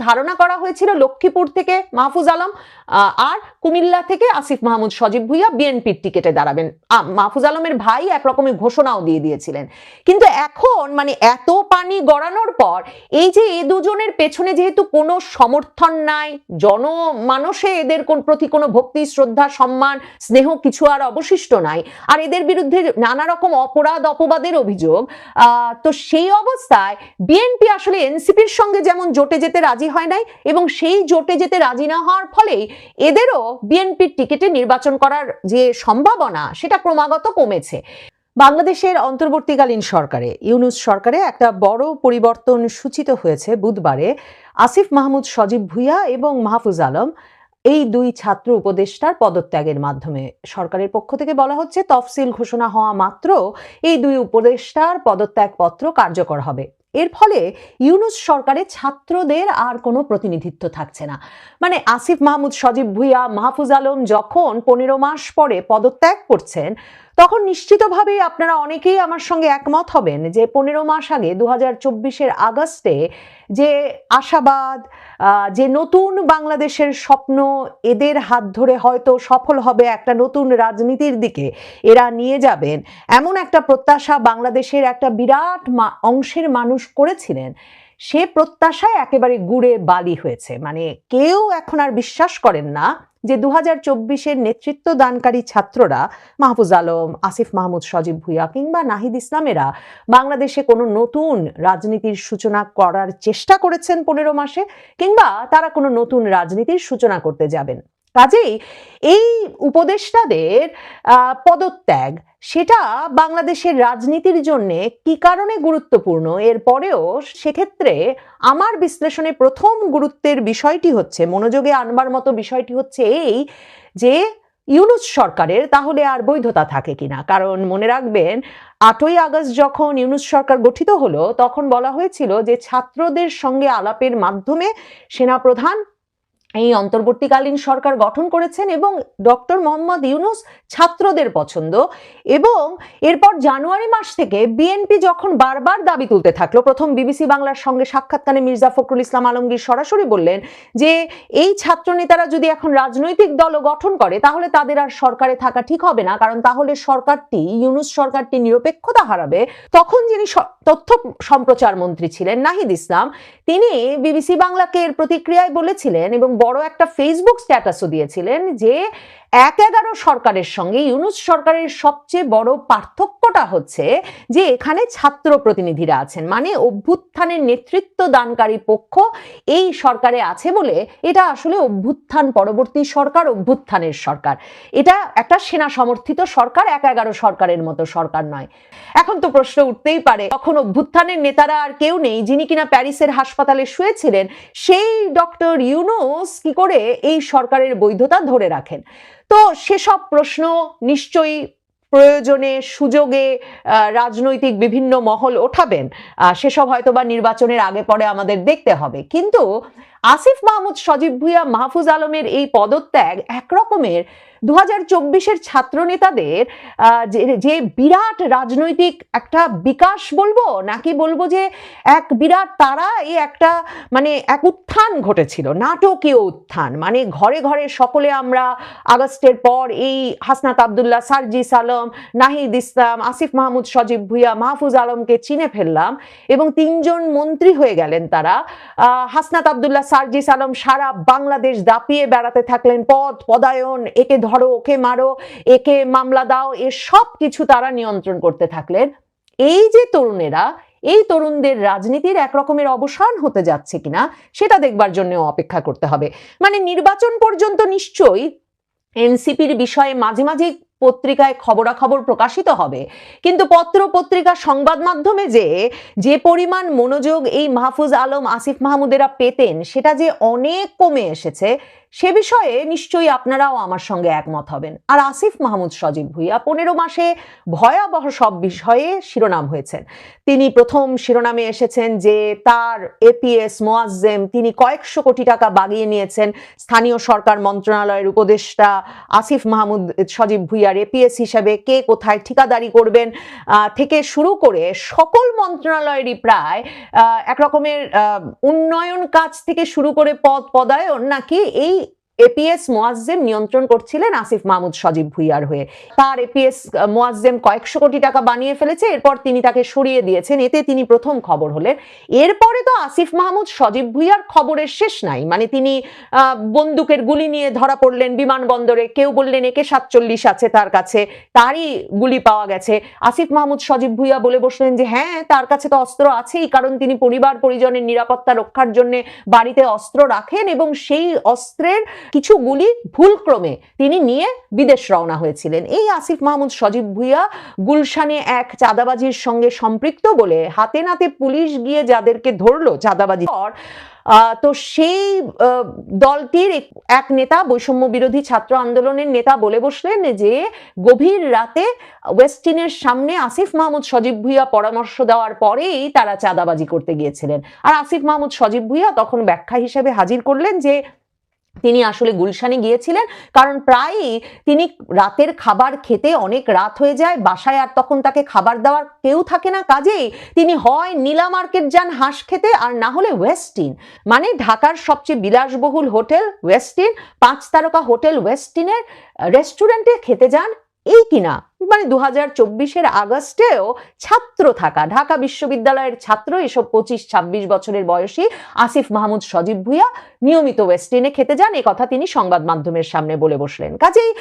ধারণা করা হয়েছিল লক্ষ্মীপুর থেকে মাহফুজ আলম আর কুমিল্লা থেকে আসিফ মাহমুদ সজীব ভুইয়া বিএনপির টিকিটে দাঁড়াবেন। মাহফুজ আলমের ভাই একরকমের ঘোষণাও দিয়ে দিয়েছিলেন। কিন্তু এখন মানে এত পানি গড়ানোর পর এই যে এই দুজনের পেছনে যেহেতু কোনো সমর্থন নাই, জনমানসে এদের প্রতি কোনো ভক্তি, শ্রদ্ধা, সম্মান, স্নেহ কিছু আর অবশিষ্ট নাই, আর এদের বিরুদ্ধে নানা রকম অপরাধ অপবাদের অভিযোগ, তো সেই অবস্থায় বিএনপি আসলে এনসিপির সঙ্গে যেমন জোটে যেতে রাজি হয় নাই, এবং সেই জোটে যেতে রাজি না হওয়ার ফলেই এদেরও বিএনপির টিকিটে নির্বাচন করার যে সম্ভাবনা সেটা ক্রমাগত কমেছে। বাংলাদেশের অন্তর্বর্তীকালীন সরকারে, ইউনূস সরকারে একটা বড় পরিবর্তন সূচিত হয়েছে বুধবারে। আসিফ মাহমুদ সজীব ভুইয়া এবং মাহফুজ আলম এই দুই ছাত্র উপদেষ্টার পদত্যাগের মাধ্যমে সরকারের পক্ষ থেকে বলা হচ্ছে তফসিল ঘোষণা হওয়া মাত্র এই দুই উপদেষ্টার পদত্যাগপত্র কার্যকর হবে। এর ফলে ইউনূস সরকারে ছাত্রদের আর কোনো প্রতিনিধিত্ব থাকছে না। মানে আসিফ মাহমুদ সজীব ভুইয়া, মাহফুজ আলম যখন 15 মাস পরে পদত্যাগ করছেন, তখন নিশ্চিতভাবেই আপনারা অনেকেই আমার সঙ্গে একমত হবেন যে 15 মাস আগে 2024-এর আগস্টে যে আশাবাদ, যে নতুন বাংলাদেশের স্বপ্ন এদের হাত ধরে হয়তো সফল হবে, একটা নতুন রাজনীতির দিকে এরা নিয়ে যাবেন, এমন একটা প্রত্যাশা বাংলাদেশের একটা বিরাট অংশের মানুষ করেছিলেন, সে প্রত্যাশায় একেবারে গুড়ে বালি হয়েছে। মানে কেউ এখন আর বিশ্বাস করেন না যে 2024-এর নেতৃত্ব দানকারী ছাত্ররা, মাহফুজ আলম, আসিফ মাহমুদ সজীব ভুইয়া কিংবা নাহিদ ইসলামেরা বাংলাদেশে কোনো নতুন রাজনীতির সূচনা করার চেষ্টা করেছেন 15 মাসে, কিংবা তারা কোনো নতুন রাজনীতির সূচনা করতে যাবেন। কাজেই এই উপদেষ্টাদের পদত্যাগ সেটা বাংলাদেশের রাজনীতির জন্য কি কারণে গুরুত্বপূর্ণ, এরপরেও সেক্ষেত্রে আমার বিশ্লেষণে প্রথম গুরুত্বের বিষয়টি হচ্ছে, মনোযোগে আনবার মতো বিষয়টি হচ্ছে এই যে ইউনূস সরকারের তাহলে আর বৈধতা থাকে কিনা। কারণ মনে রাখবেন 8ই আগস্ট যখন ইউনূস সরকার গঠিত হলো, তখন বলা হয়েছিল যে ছাত্রদের সঙ্গে আলাপের মাধ্যমে সেনাপ্রধান এই অন্তর্বর্তীকালীন সরকার গঠন করেছেন এবং ডক্টর মোহাম্মদ ইউনূস ছাত্রদের পছন্দ। এবং এরপর জানুয়ারি মাস থেকে বিএনপি যখন বারবার দাবি তুলতে থাকলো, প্রথম বিবিসি বাংলার সঙ্গে সাক্ষাৎকারে মির্জা ফখরুল ইসলাম আলমগীর সরাসরি বললেন যে এই ছাত্র নেতারা যদি এখন রাজনৈতিক দলও গঠন করে তাহলে তাদের আর সরকারে থাকা ঠিক হবে না, কারণ তাহলে সরকারটি, ইউনূস সরকারটি নিরপেক্ষতা হারাবে। তখন যিনি তথ্য সম্প্রচার মন্ত্রী ছিলেন নাহিদ ইসলাম, তিনি বিবিসি বাংলাকে এর প্রতিক্রিয়ায় বলেছিলেন এবং বড় একটা ফেসবুক স্ট্যাটাসও দিয়েছিলেন যে 11 সরকারের সঙ্গে ইউনূস সরকারের সবচেয়ে বড় পার্থক্যটা হচ্ছে যে এখানে ছাত্র প্রতিনিধিরা আছেন, মানে অভ্যুত্থানের নেতৃত্ব দানকারী পক্ষ এই সরকারে আছে বলে এটা আসলে অভ্যুত্থান পরবর্তী সরকার, অভ্যুত্থানের সরকার। এটা একটা সেনা সমর্থিত সরকার, 11 সরকারের মতো সরকার নয়। এখন তো প্রশ্ন উঠতেই পারে, তখন অভ্যুত্থানের নেতারা আর কেউ নেই, যিনি কিনা প্যারিসের হাসপাতালে শুয়েছিলেন, সেই ডক্টর ইউনূস কি করে এই সরকারের বৈধতা ধরে রাখেন? তো সেসব প্রশ্ন নিশ্চয়ই প্রয়োজনে সুযোগে রাজনৈতিক বিভিন্ন মহল ওঠাবেন, সেসব হয়তো বা নির্বাচনের আগে পরে আমাদের দেখতে হবে। কিন্তু আসিফ মাহমুদ সজীব ভুইয়া, মাহফুজ আলমের এই পদত্যাগ একরকমের 2024-এর ছাত্র নেতাদের যে বিরাট রাজনৈতিক একটা বিকাশ বলবো, নাকি বলবো যে এক বিরাট তারা এই একটা মানে এক উত্থান ঘটেছিল, নাটকীয় উত্থান। মানে ঘরে ঘরে সকলে আমরা আগস্টের পর এই হাসনাত আবদুল্লাহ, সার্জিস আলম, নাহিদ ইসলাম, আসিফ মাহমুদ সজীব ভুইয়া, মাহফুজ আলমকে চিনে ফেললাম এবং 3 জন মন্ত্রী হয়ে গেলেন তারা। হাসনাত আবদুল্লাহ, সার্জিস আলম সারা বাংলাদেশ দাপিয়ে বেড়াতে থাকলেন, পদায়ন, একে ধরো, ওকে মারো, একে মামলা দাও, এসব কিছু তারা নিয়ন্ত্রণ করতে থাকলেন। এই যে তরুণেরা, এই তরুণদের রাজনীতির একরকমের অবসান হতে যাচ্ছে কিনা সেটা দেখবার জন্য অপেক্ষা করতে হবে। মানে নির্বাচন পর্যন্ত নিশ্চয়ই এনসিপির বিষয়ে মাঝে মাঝে পত্রিকায় খবরাখবর প্রকাশিত হবে, কিন্তু পত্র পত্রিকা, সংবাদ মাধ্যমে যে পরিমাণ মনোযোগ এই মাহফুজ আলম, আসিফ মাহমুদেরা পেতেন সেটা যে অনেক কমে এসেছে সে বিষয়ে নিশ্চয়ই আপনারাও আমার সঙ্গে একমত হবেন। আর আসিফ মাহমুদ সজীব ভুঁইয়া 15 মাসে ভয়াবহ সব বিষয়ে শিরোনাম হয়েছেন। তিনি প্রথম শিরোনামে এসেছেন যে তার এপিএস মোয়াজ্জেম তিনি কয়েকশো কোটি টাকা বাগিয়ে নিয়েছেন। স্থানীয় সরকার মন্ত্রণালয়ের উপদেষ্টা আসিফ মাহমুদ সজীব ভুঁইয়ার এপিএস হিসেবে কে কোথায় ঠিকাদারি করবেন থেকে শুরু করে সকল মন্ত্রণালয়েরই প্রায় একরকমের উন্নয়ন কাজ থেকে শুরু করে পদায়ন নাকি এই এপিএস মোয়াজ্জেম নিয়ন্ত্রণ করছিলেন আসিফ মাহমুদ সজীব ভুঁইয়ার হয়ে। তার এপিএস মোয়াজ্জেম কয়েকশো কোটি টাকা বানিয়ে ফেলেছে, এরপর তিনি তাকে সরিয়ে দিয়েছেন, এতে তিনি প্রথম খবর হলেন। এরপরে তো আসিফ মাহমুদ সজীব ভুঁইয়ার খবরের শেষ নাই, মানে তিনি বন্দুকের গুলি নিয়ে ধরা পড়লেন বিমানবন্দরে, কেউ বললেন AK-47 আছে তার কাছে, তারই গুলি পাওয়া গেছে। আসিফ মাহমুদ সজীব ভুঁইয়া বলে বসলেন যে হ্যাঁ তার কাছে তো অস্ত্র আছেই, কারণ তিনি পরিবার পরিজনের নিরাপত্তা রক্ষার জন্য বাড়িতে অস্ত্র রাখেন এবং সেই অস্ত্রের কিছু গুলি ভুলক্রমে তিনি নিয়ে বিদেশ রওনা হয়েছিলেন। এই আসিফ মাহমুদ সজীব ভুঁইয়া গুলশানে এক চাঁদাবাজির সঙ্গে সম্পৃক্ত বলে হাতে নাতে পুলিশ গিয়ে যাদেরকে ধরলো চাঁদাবাজি, তো সেই দলটির এক নেতা, বৈষম্য বিরোধী ছাত্র আন্দোলনের নেতা বলে বসলেন যে গভীর রাতে ওয়েস্টিনের সামনে আসিফ মাহমুদ সজীব ভুঁইয়া পরামর্শ দেওয়ার পরেই তারা চাঁদাবাজি করতে গিয়েছিলেন। আর আসিফ মাহমুদ সজীব ভুঁইয়া তখন ব্যাখ্যা হিসেবে হাজির করলেন যে তিনি আসলে গুলশানে গিয়েছিলেন কারণ প্রায়ই তিনি রাতের খাবার খেতে অনেক রাত হয়ে যায়, বাসায় আর তখন তাকে খাবার দেওয়ার কেউ থাকে না, কাজেই তিনি হয় নীলা মার্কেট যান হাঁস খেতে আর না হলে ওয়েস্টিন, মানে ঢাকার সবচেয়ে বিলাসবহুল হোটেল ওয়েস্টিন, 5 তারকা হোটেল ওয়েস্টিনের রেস্টুরেন্টে খেতে যান। এই কিনা মানে 2024-এর আগস্টেও ছাত্র থাকা ঢাকা বিশ্ববিদ্যালয়ের ছাত্র, এসব 25-26 বছরের বয়সী আসিফ মাহমুদ সজীব ভুঁইয়া নিয়মিত ওয়েস্টিনে খেতে যান, এই কথা তিনি সংবাদ মাধ্যমের সামনে বলে বসলেন। কাজেই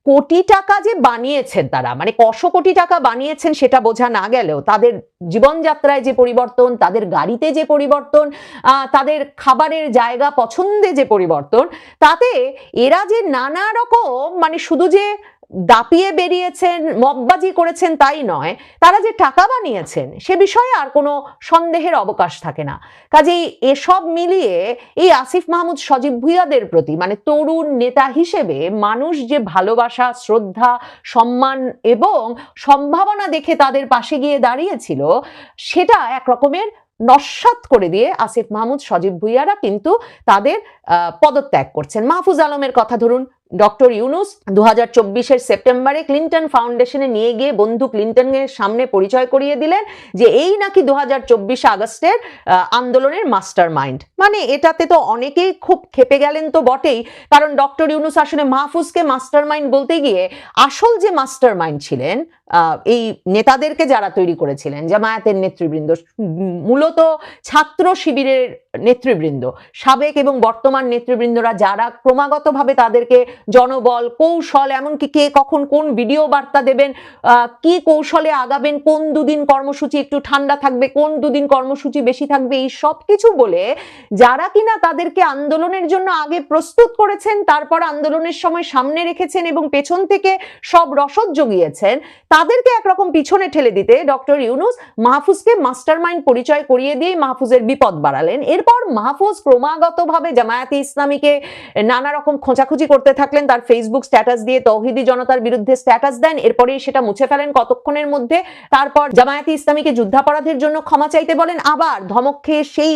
কোটি টাকা যে বানিয়েছেন তারা, মানে কশো কোটি টাকা বানিয়েছেন সেটা বোঝা না গেলেও তাদের জীবনযাত্রায় যে পরিবর্তন, তাদের গাড়িতে যে পরিবর্তন, তাদের খাবারের জায়গা পছন্দে যে পরিবর্তন, তাতে এরা যে নানা রকম মানে শুধু যে দাপিয়ে বেরিয়েছেন মগবাজি করেছেন তাই নয়, তারা যে টাকা বানিয়েছেন সে বিষয়ে আর কোনো সন্দেহের অবকাশ থাকে না। কাজেই এসব মিলিয়ে এই আসিফ মাহমুদ সজীব ভুঁইয়াদের প্রতি মানে তরুণ নেতা হিসেবে মানুষ যে ভালোবাসা, শ্রদ্ধা, সম্মান এবং সম্ভাবনা দেখে তাদের পাশে গিয়ে দাঁড়িয়েছিল, সেটা একরকমের নস্যাৎ করে দিয়ে আসিফ মাহমুদ সজীব ভুঁইয়ারা কিন্তু তাদের পদত্যাগ করছেন। মাহফুজ আলমের কথা ধরুন, ডক্টর ইউনুস 2024-এর সেপ্টেম্বরে ক্লিন্টন ফাউন্ডেশনে নিয়ে গিয়ে বন্ধু ক্লিন্টনের সামনে পরিচয় করিয়ে দিলেন যে এই নাকি 2024 আগস্টের আন্দোলনের মাস্টার মাইন্ড। মানে এটাতে তো অনেকেই খুব খেপে গেলেন তো বটেই, কারণ ডক্টর ইউনুস আসলে মাহফুজকে মাস্টার মাইন্ড বলতে গিয়ে আসল যে মাস্টার মাইন্ড ছিলেন এই নেতাদেরকে যারা তৈরি করেছিলেন, জামায়াতের নেতৃবৃন্দ, মূলত ছাত্র শিবিরের নেতৃবৃন্দ, সাবেক এবং বর্তমান নেতৃবৃন্দরা যারা ক্রমাগতভাবে তাদেরকে জনবল, কৌশল, এমনকি কে কখন কোন ভিডিও বার্তা দেবেন, কি কৌশলে আগাবেন, কোন দুদিন কর্মসূচি একটু ঠান্ডা থাকবে, কোন দুদিন কর্মসূচি বেশি থাকবে, এই সব কিছু বলে যারা কিনা তাদেরকে আন্দোলনের জন্য আগে প্রস্তুত করেছেন, তারপর আন্দোলনের সময় সামনে রেখেছেন এবং পেছন থেকে সব রসদ জুগিয়েছেন, তাদেরকে একরকম পিছনে ঠেলে দিতে ডক্টর ইউনুস মাহফুজকে মাস্টারমাইন্ড পরিচয় করিয়ে দিয়ে মাহফুজের বিপদ বাড়ালেন। এরপর মাহফুজ ক্রমাগতভাবে জামায়াতে ইসলামীকে নানা রকম খোঁচাখুচি করতে থাকলেন, তার ফেসবুক স্ট্যাটাস দিয়ে তৌহিদি জনতার বিরুদ্ধে স্ট্যাটাস দেন, এরপরেই সেটা মুছে ফেলেন কতক্ষণের মধ্যে, তারপর জামায়াতে ইসলামীকে যুদ্ধাপরাধের জন্য ক্ষমা চাইতে বলেন, আবার ধমক খেয়ে সেই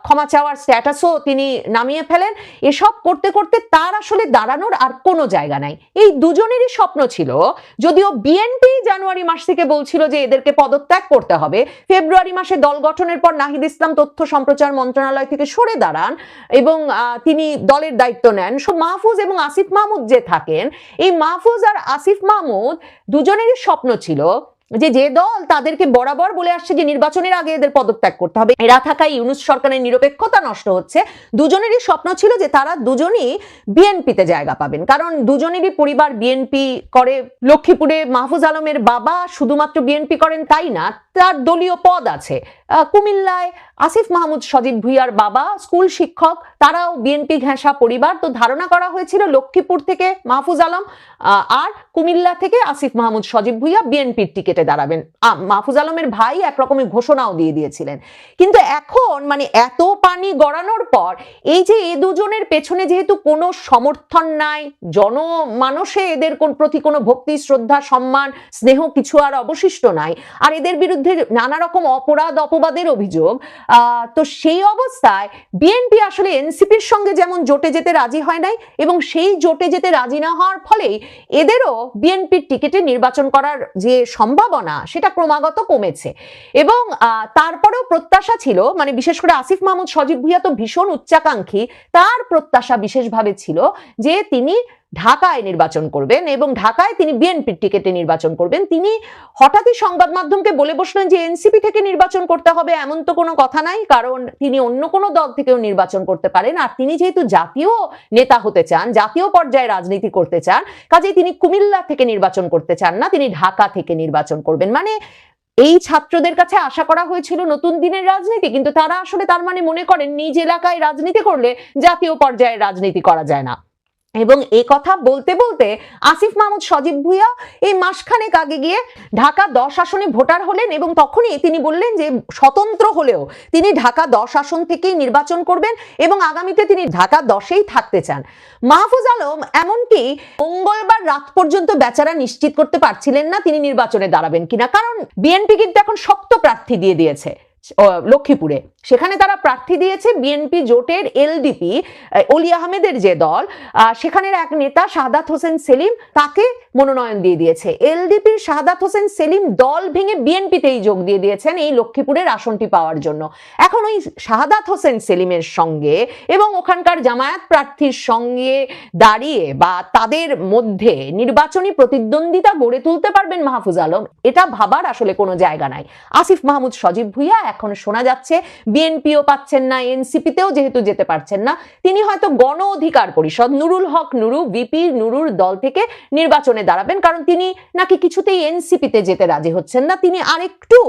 ক্ষমা চাওয়ার স্ট্যাটাসও তিনি নামিয়ে ফেলেন। এসব করতে করতে তার আসলে দাঁড়ানোর আর কোনো জায়গা নাই। এই দুজনেরই স্বপ্ন ছিল, যদিও বিএনপি জানুয়ারি মাস থেকে বলছিল যে এদেরকে পদত্যাগ করতে হবে, ফেব্রুয়ারি মাসে দল গঠনের পর নাহিদ ইসলাম তথ্য সম্প্রচার মন্ত্রণালয় থেকে সরে দাঁড়ান এবং তিনি দলের দায়িত্ব নেন। মাহফুজ এবং আসিফ মাহমুদ যে থাকেন, এই মাহফুজ আর আসিফ মাহমুদ দুজনেরই স্বপ্ন ছিল যে দল তাদেরকে বরাবর বলে আসছে যে নির্বাচনের আগে এদের পদত্যাগ করতে হবে, এরা থাকায় ইউনুস সরকারের নিরপেক্ষতা নষ্ট হচ্ছে, দুজনেরই স্বপ্ন ছিল যে তারা দুজনই বিএনপিতে জায়গা পাবেন, কারণ দুজনেরই পরিবার বিএনপি করে। লক্ষ্মীপুরে মাহফুজ আলমের বাবা শুধুমাত্র বিএনপি করেন তাই না, তার দলীয় পদ আছে। কুমিল্লায় আসিফ মাহমুদ সজীব ভুইয়ার বাবা স্কুল শিক্ষক, তারাও বিএনপি ঘেঁষা পরিবার। তো ধারণা করা হয়েছিল লক্ষ্মীপুর থেকে মাহফুজ আলম আর কুমিল্লা থেকে আসিফ মাহমুদ সজীব ভুইয়া বিএনপির টিকিটে দাঁড়াবেন। মাহফুজ আলমের ভাই একরকমের ঘোষণাও দিয়ে দিয়েছিলেন। কিন্তু এখন মানে এত পানি গড়ানোর পর এই যে এ দুজনের পেছনে যেহেতু কোনো সমর্থন নাই, জনমানসে এদের প্রতি কোনো ভক্তি, শ্রদ্ধা, সম্মান, স্নেহ কিছু আর অবশিষ্ট নাই, আর এদের বিরুদ্ধে নানা রকম অপরাধ অপবাদের অভিযোগ, তো সেই অবস্থায় বিএনপি আসলে এনসিপির সঙ্গে যেমন জোটে যেতে রাজি হয় নাই, এবং সেই জোটে যেতে রাজি না হওয়ার ফলেই এদেরও বিএনপির টিকিটে নির্বাচন করার যে সম্ভাবনা সেটা ক্রমাগত কমেছে। এবং তারপরেও প্রত্যাশা ছিল, মানে বিশেষ করে আসিফ মাহমুদ সজীব ভুইয়া তো ভীষণ উচ্চাকাঙ্ক্ষী, তার প্রত্যাশা বিশেষভাবে ছিল যে তিনি ঢাকায় নির্বাচন করবেন এবং ঢাকায় তিনি বিএনপির টিকিটে নির্বাচন করবেন। তিনি হঠাৎই সংবাদ মাধ্যমকে বলে বসলেন যে এনসিপি থেকে নির্বাচন করতে হবে, এমন তো কোনো কথা নাই, কারণ তিনি অন্য কোনো দল থেকেও নির্বাচন করতে পারেন। আর তিনি যেহেতু জাতীয় নেতা হতে চান, জাতীয় পর্যায়ে রাজনীতি করতে চান, কাজেই তিনি কুমিল্লা থেকে নির্বাচন করতে চান না, তিনি ঢাকা থেকে নির্বাচন করবেন। মানে এই ছাত্রদের কাছে আশা করা হয়েছিল নতুন দিনের রাজনীতি, কিন্তু তারা আসলে তার মানে মনে করেন নিজ এলাকায় রাজনীতি করলে জাতীয় পর্যায়ে রাজনীতি করা যায় না। এবং এই কথা বলতে বলতে আসিফ মাহমুদ সজীব ভুইয়া এই মাসখানেক আগে গিয়ে ঢাকা 10 আসনে ভোটার হলেন, এবং তখনই তিনি বললেন যে স্বতন্ত্র হলেও তিনি ঢাকা 10 আসন থেকেই নির্বাচন করবেন এবং আগামীতে তিনি ঢাকা 10-এই থাকতে চান। মাহফুজ আলম এমনকি মঙ্গলবার রাত পর্যন্ত বেচারা নিশ্চিত করতে পারছিলেন না তিনি নির্বাচনে দাঁড়াবেন কিনা, কারণ বিএনপি কিন্তু এখন শক্ত প্রার্থী দিয়ে দিয়েছে লক্ষ্মীপুরে। সেখানে তারা প্রার্থী দিয়েছে বিএনপি জোটের এলডিপি, অলি আহমেদের যে দল, সেখানের এক নেতা শাহাদাত হোসেন সেলিম, তাকে মনোনয়ন দিয়ে দিয়েছে। এলডিপির শাহাদাত হোসেন সেলিম দল ভেঙে বিএনপিতেই যোগ দিয়ে দিয়েছেন এই লক্ষ্মীপুরের আসনটি পাওয়ার জন্য। এখন ওই শাহাদাত হোসেন সেলিমের সঙ্গে এবং ওখানকার জামায়াত প্রার্থীর সঙ্গে দাঁড়িয়ে বা তাদের মধ্যে নির্বাচনী প্রতিদ্বন্দ্বিতা গড়ে তুলতে পারবেন মাহফুজ আলম, এটা ভাবার আসলে কোনো জায়গা নাই। আসিফ মাহমুদ সজীব ভুইয়া এখন শোনা যাচ্ছে বিএনপিও পাচ্ছেন না, এনসিপিতেও যেহেতু যেতে পারছেন না, তিনি হয়তো গণ অধিকার পরিষদ, নুরুল হক নুরু, ভিপি নুরুর দল থেকে নির্বাচনে দাঁড়াবেন, কারণ তিনি নাকি কিছুতেই এনসিপিতে যেতে রাজি হচ্ছেন না, তিনি আরেকটু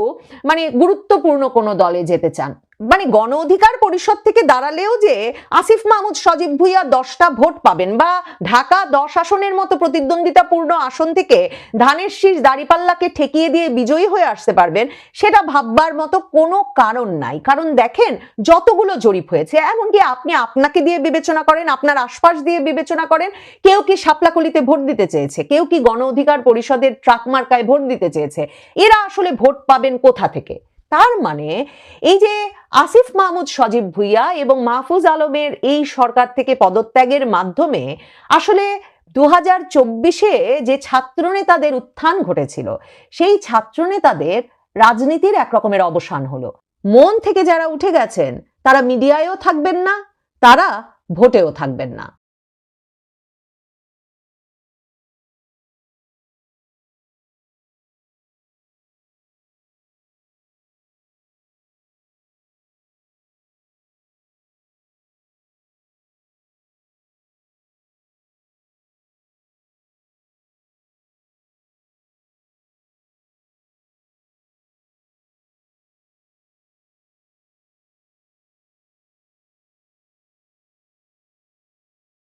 মানে গুরুত্বপূর্ণ কোনো দলে যেতে চান। মানে গণ অধিকার পরিষদ থেকে দাঁড়ালেও যে আসিফ মাহমুদ সজীব ভুইয়া 10টা ভোট পাবেন বা ঢাকা 10 আসনের মতো প্রতিদ্বন্দ্বিতাপূর্ণ আসন থেকে ধানের শীষ দাঁড়িপাল্লাকে ঠেকিয়ে দিয়ে বিজয়ী হয়ে আসতে পারবেন, সেটা ভাববার মতো কোনো কারণ নাই। কারণ দেখেন যতগুলো জরিপ হয়েছে, এমনকি আপনি আপনাকে দিয়ে বিবেচনা করেন, আপনার আশপাশ দিয়ে বিবেচনা করেন, কেউ কি শাপলাকলিতে ভোট দিতে চেয়েছে, কেউ কি গণ অধিকার পরিষদের ট্রাক মার্কায় ভোট দিতে চেয়েছে, এরা আসলে ভোট পাবেন কোথা থেকে? তার মানে এই যে আসিফ মাহমুদ সজীব ভুইয়া এবং মাহফুজ আলমের এই সরকার থেকে পদত্যাগের মাধ্যমে আসলে 2024-এ যে ছাত্রনেতাদের উত্থান ঘটেছিল, সেই ছাত্রনেতাদের রাজনীতির এক রকমের অবসান হলো। মন থেকে যারা উঠে গেছেন তারা মিডিয়ায়ও থাকবেন না, তারা ভোটেও থাকবেন না।